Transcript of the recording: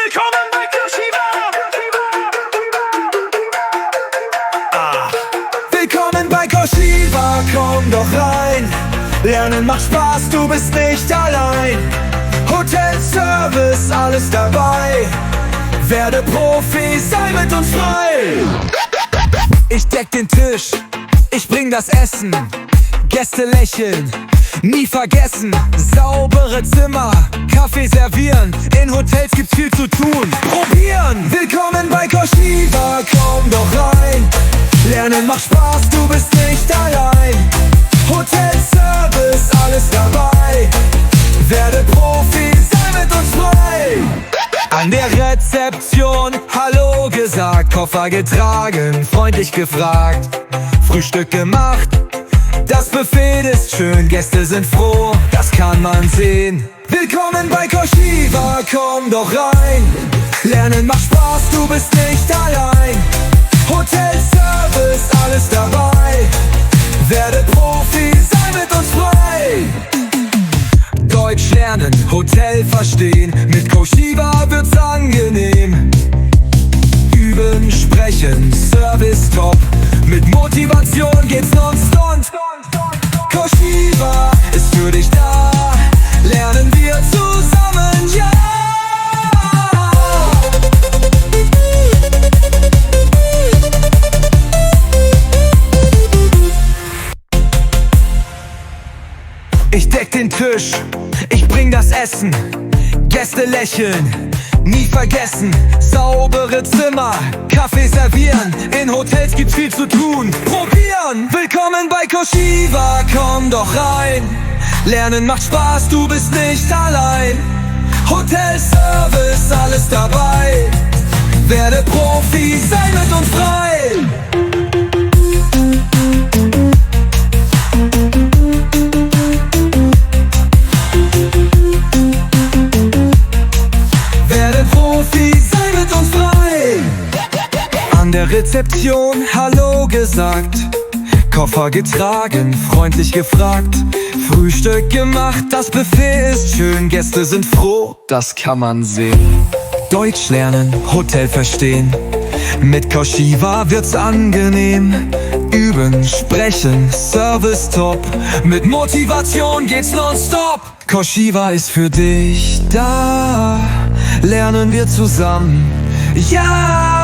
Willkommen bei Koshiwa! Willkommen bei Koshiwa, komm doch rein. Lernen macht Spaß, du bist nicht allein. Hotelservice, alles dabei. Werde Profi, sei mit uns frei. Ich deck den Tisch, ich bring das Essen. Gäste lächeln, nie vergessen. Saubere Zimmer, Kaffee servieren. In Hotels gibt's viel zu tun. Probieren! Willkommen bei Koshiwa, komm doch rein. Lernen macht Spaß, du bist nicht allein. Hotelservice, alles dabei. Werde Profi, sei mit uns frei. An der Rezeption Hallo gesagt, Koffer getragen, freundlich gefragt. Frühstück gemacht, das Buffet ist schön, Gäste sind froh, das kann man sehen. Willkommen bei Koshiwa, komm doch rein. Lernen macht Spaß, du bist nicht allein. Hotelservice, alles dabei. Werde Profi, sei mit uns frei. Deutsch lernen, Hotel verstehen. Mit Koshiwa wird's angenehm. Üben, sprechen, Service top. Mit Motivation geht's nonstop. Koshiwa ist für dich da. Lernen wir zusammen, ja! Ich deck den Tisch, ich bring das Essen. Gäste lächeln, nie vergessen. Saubere Zimmer, Kaffee servieren. In Hotels gibt's viel zu tun. Probieren! Willkommen bei Koshiwa, komm doch rein. Lernen macht Spaß, du bist nicht allein. Hotelservice, alles dabei. Werde Profi, sei mit uns frei. An der Rezeption Hallo gesagt, Koffer getragen, freundlich gefragt. Frühstück gemacht, das Buffet ist schön, Gäste sind froh, das kann man sehen. Deutsch lernen, Hotel verstehen. Mit Koshiwa wird's angenehm. Üben, sprechen, Service top. Mit Motivation geht's nonstop. Koshiwa ist für dich da. Lernen wir zusammen, ja!